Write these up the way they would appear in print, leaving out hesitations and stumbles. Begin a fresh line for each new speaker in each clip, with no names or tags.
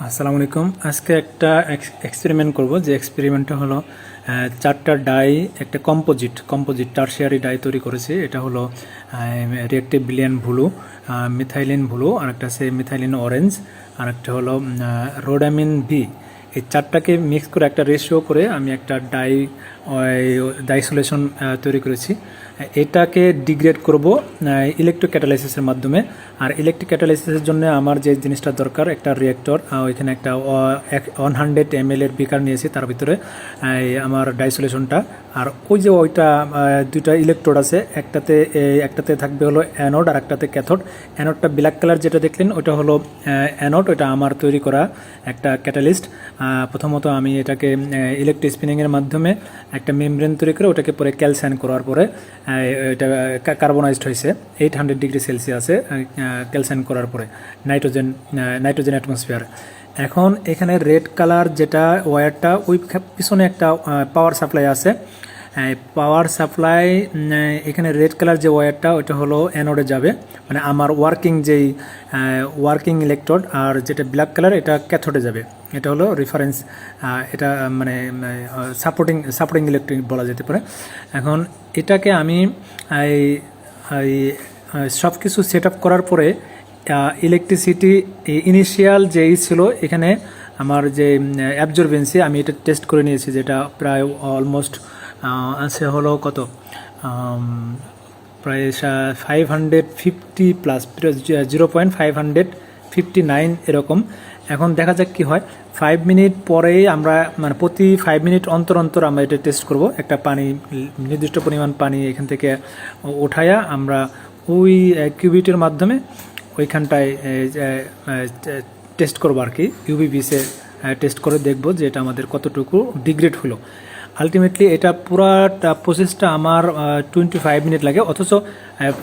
আসসালামু আলাইকুম। আজকে একটা এক্সপেরিমেন্ট করব, যে এক্সপেরিমেন্টটা হলো চারটা ডাই, একটা কম্পোজিট টারশিয়ারি ডাই তৈরি করেছি। এটা হলো রিয়েক্টিভ বিলিয়ন ব্লু, মিথাইলিন ব্লু, আর একটা আছে মিথাইলিন অরেঞ্জ, আর একটা হলো রোডামিন বি। এই চারটাকে মিক্স করে একটা রেশিও করে আমি একটা ডাইসোলেশন তৈরি করেছি। এটাকে ডিগ্রেড করব ইলেকট্রোক্যাটালাইসিসের মাধ্যমে। আর ইলেকট্রোক্যাটালাইসিসের জন্য আমার যে জিনিসটা দরকার, একটা রিয়েক্টর, ওইখানে একটা 100 ml এর বিকার নিয়েছি, তার ভিতরে আমার ডাইসোলেশনটা। আর ওই যে ওইটা দুইটা ইলেকট্রোড আছে, একটাতে থাকবে হলো অ্যানোড আর একটাতে ক্যাথোড। অ্যানোডটা ব্ল্যাক কালার যেটা দেখলেন ওটা হলো অ্যানোড, ওটা আমার তৈরি করা একটা ক্যাটালিস্ট। প্রথমত আমি এটাকে ইলেকট্রো স্পিনিংয়ের মাধ্যমে একটা মেমব্রেন তৈরি করে ওটাকে পরে ক্যালসাইন করার পরে এটা কার্বনাইজড হয়েছে 800 ডিগ্রি সেলসিয়াসে ক্যালসাইন করার পরে নাইট্রোজেন অ্যাটমসফিয়ার। এখন এখানে রেড কালার যেটা ওয়্যারটা, ওই পিছনে একটা পাওয়ার সাপ্লাই আছে। পাওয়ার সাপ্লাই, এখানে রেড কালার যে ওয়্যারটা ওইটা হলো অ্যানোডে যাবে, মানে আমার ওয়ার্কিং ইলেকট্রোড। আর যেটা ব্ল্যাক কালার এটা ক্যাথোডে যাবে। এটা হলো রেফারেন্স, এটা মানে সাপোর্টিং ইলেকট্রিক বলা যেতে পারে। এখন এটাকে আমি সব কিছু সেট আপ করার পরে ইলেকট্রিসিটি ইনিশিয়াল যেই ছিল, এখানে আমার যে অ্যাবজর্বেন্সি আমি এটা টেস্ট করে নিয়েছি, যেটা প্রায় অলমোস্ট আছে হলো কত, প্রায় 550 প্লাস, 0.559 এরকম। এখন দেখা যাক কি হয়। 5 মিনিট পরেই আমরা, মানে প্রতি 5 মিনিট অন্তর অন্তর আমরা এটা টেস্ট করব। একটা পানি, নির্দিষ্ট পরিমাণ পানি এখান থেকে উঠায়া আমরা ওই কিউবিটের মাধ্যমে ওইখানটায় টেস্ট করবো আর কি। ইউভিবিসে টেস্ট করে দেখব যে এটা আমাদের কতটুকু ডিগ্রেড হলো। আলটিমেটলি এটা পুরাটা প্রসেসটা আমার 25 মিনিট লাগে, অথচ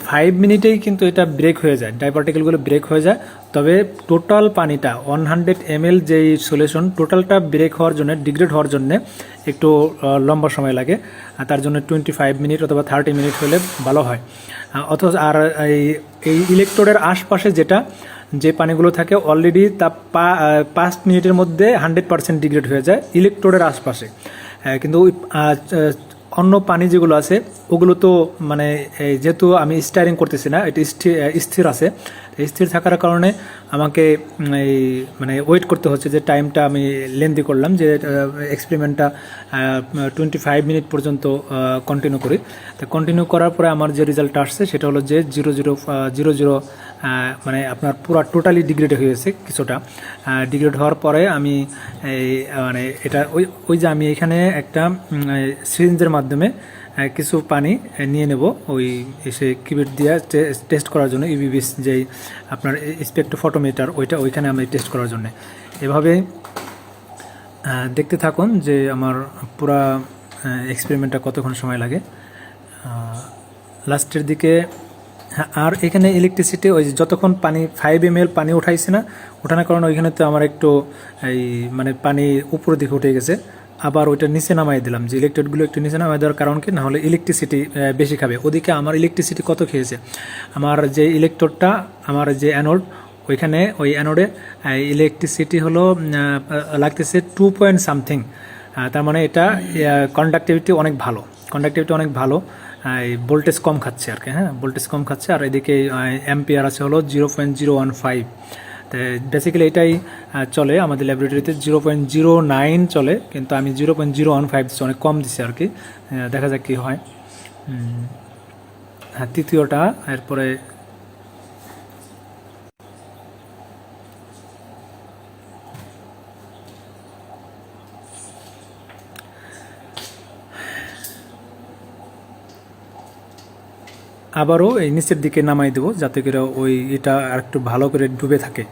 5 মিনিটেই কিন্তু এটা ব্রেক হয়ে যায়, ডাইপার্টিকেলগুলো ব্রেক হয়ে যায়। তবে টোটাল পানিটা 100 ml যেই সলিউশন, টোটালটা ব্রেক হওয়ার জন্য, ডিগ্রেড হওয়ার জন্য একটু লম্বা সময় লাগে। তার জন্য 25 মিনিট অথবা 30 মিনিট হলে ভালো হয়। অথচ আর এই ইলেকট্রোডের আশপাশে যে পানিগুলো থাকে অলরেডি তা 5 মিনিটের মধ্যে 100% ডিগ্রেড হয়ে যায় ইলেকট্রোডের আশপাশে। কিন্তু ওই অন্য পানি যেগুলো আছে ওগুলো তো মানে যেহেতু আমি স্টারিং করতেছি না, এটা স্থির আছে। স্থির থাকার কারণে আমাকে মানে ওয়েট করতে হচ্ছে, যে টাইমটা আমি লেন্দি করলাম, যে এক্সপেরিমেন্টটা 25 মিনিট পর্যন্ত কন্টিনিউ করি। তো কন্টিনিউ করার পরে আমার যে রেজাল্টটা আসছে সেটা হলো যে 0000, মানে আপনার পুরো টোটালি ডিগ্রেড হয়ে গেছে। কিছুটা ডিগ্রেড হওয়ার পরে আমি মানে এটা ওই যে আমি এখানে একটা সিরিঞ্জের মাধ্যমে কিছু পানি নিয়ে নেব, ওই এসে কিউবিট দিয়ে টেস্ট করার জন্য, ইউভিবিস যেই আপনার স্পেকট্রোফটোমিটার ওইখানে আমি টেস্ট করার জন্য। এভাবে দেখতে থাকুন যে আমার পুরা এক্সপেরিমেন্টটা কতক্ষণ সময় লাগে। লাস্টের দিকে আর এখানে ইলেকট্রিসিটি, ওই যতক্ষণ পানি 5 ml পানি উঠাইছি না, ওঠানোর কারণে ওইখানে তো আমার একটু মানে পানি উপরের দিকে উঠে গেছে। আবার ওইটা নিচে নামাই দিলাম, যে ইলেকট্রোডগুলো একটু নিচে নামাই দেওয়ার কারণ কি, না হলে ইলেকট্রিসিটি বেশি খাবে। ওদিকে আমার ইলেকট্রিসিটি কত খেয়েছে, আমার যে ইলেকট্রোডটা, আমার যে অ্যানোড, ওইখানে ওই অ্যানোডে ইলেকট্রিসিটি হলো লাগতেছে 2 পয়েন্ট সামথিং। তার মানে এটা কন্ডাক্টিভিটি অনেক ভালো, ভোল্টেজ কম খাচ্ছে আর কি। হ্যাঁ, ভোল্টেজ কম খাচ্ছে। আর এদিকে অ্যাম্পিয়ার আছে হলো 0.015। তো বেসিক্যালি এটাই চলে আমাদের ল্যাবরেটরিতে, 0.09 চলে, কিন্তু আমি 0.015 দিচ্ছি, অনেক কম দিচ্ছি আর কি। দেখা যাক কী হয়। হ্যাঁ, তৃতীয়টা, এরপরে আবারও এই নিচের দিকে নামাই দেবো, যাতে করে ওই এটা আর একটু ভালো করে ডুবে থাকে,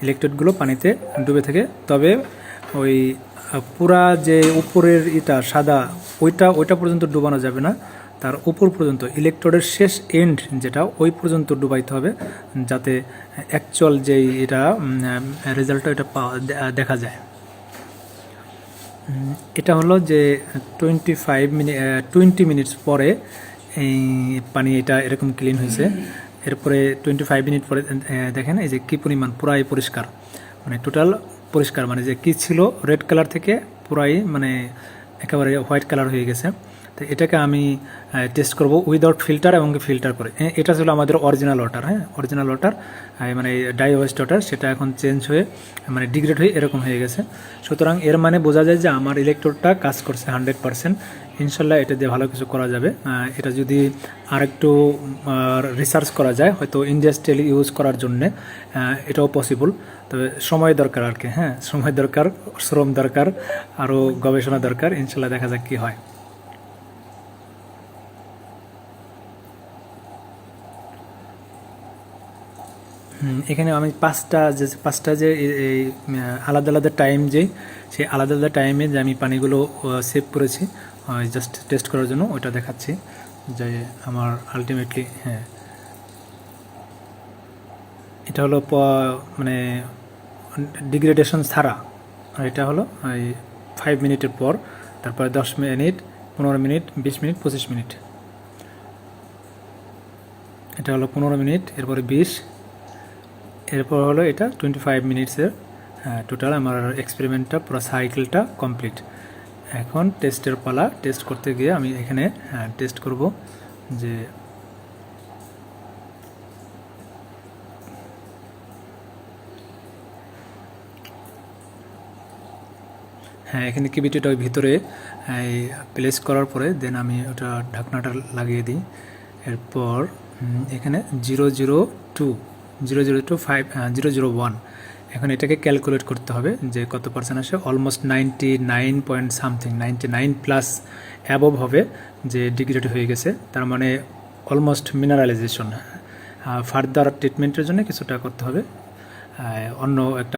ইলেকট্রোডগুলো পানিতে ডুবে থাকে। তবে ওই পুরা যে উপরের এটা সাদা, ওইটা পর্যন্ত ডুবানো যাবে না, তার উপর পর্যন্ত, ইলেকট্রোডের শেষ এন্ড যেটা, ওই পর্যন্ত ডুবাইতে হবে, যাতে অ্যাকচুয়াল যেই এটা রেজাল্টটা এটা দেখা যায়। এটা হলো যে 20 মিনিটস পরে এই পানি এটা এরকম ক্লিন হয়েছে। এরপরে 25 মিনিট পরে দেখেন এই যে কী পরিমাণ পুরাই পরিষ্কার, মানে টোটাল পরিষ্কার, মানে যে কি ছিল রেড কালার থেকে পুরাই মানে একেবারে হোয়াইট কালার হয়ে গেছে। তো এটাকে আমি টেস্ট করব উইদাউট ফিল্টার এবং ফিল্টার করে। এটা ছিল আমাদের অরিজিনাল ওয়াটার, হ্যাঁ অরিজিনাল ওয়াটার, মানে ডাই ওয়েস্ট ওয়াটার, সেটা এখন চেঞ্জ হয়ে মানে ডিগ্রেড হয়ে এরকম হয়ে গেছে। সুতরাং এর মানে বোঝা যায় যে আমার ইলেকট্রোডটা কাজ করছে 100%। ইনশাল্লাহ এটা দিয়ে ভালো কিছু করা যাবে। এটা যদি আরেকটু রিসার্চ করা যায় হয়তো ইন্ডাস্ট্রিয়ালি ইউজ করার জন্যে এটাও পসিবল। তবে সময় দরকার আর কি, হ্যাঁ সময় দরকার, শ্রম দরকার, আরও গবেষণা দরকার। ইনশাল্লাহ দেখা যাক কী হয়। এখানে আমি পাঁচটা যে এই আলাদা আলাদা টাইম, সেই আলাদা আলাদা টাইমে যে আমি পানিগুলো সেভ করেছি জাস্ট টেস্ট করার জন্য, ওইটা দেখাচ্ছি যে আমার আলটিমেটলি, হ্যাঁ এটা হলো মানে ডিগ্রেডেশন ছাড়া, আর এটা হলো এই 5 মিনিটের পর, তারপরে 10 মিনিট, 15 মিনিট, 20 মিনিট, 25 মিনিট। এটা হলো 15 মিনিট, এরপরে 20, এরপর হলো এটা 25 মিনিটসের। টোটাল আমার এক্সপেরিমেন্টটা পুরো সাইকেলটা কমপ্লিট। এখন টেস্টের পালা। টেস্ট করতে গিয়ে আমি এখানে টেস্ট করব যে হ্যাঁ এখানে কিবিটিটা ওই ভিতরে প্লেস করার পরে দেন আমি ওটা ঢাকনাটা লাগিয়ে দিই। এরপর এখানে 002, 002, 001, এখন এটাকে ক্যালকুলেট করতে হবে যে কত পার্সেন্ট আসে। Almost 99 point something, 99 plus above হবে যে ডিগ্রেড হয়ে গেছে, তার মানে অলমোস্ট মিনারেলাইজেশন। ফার্দার ট্রিটমেন্টের জন্য কিছুটা করতে হবে, অন্য একটা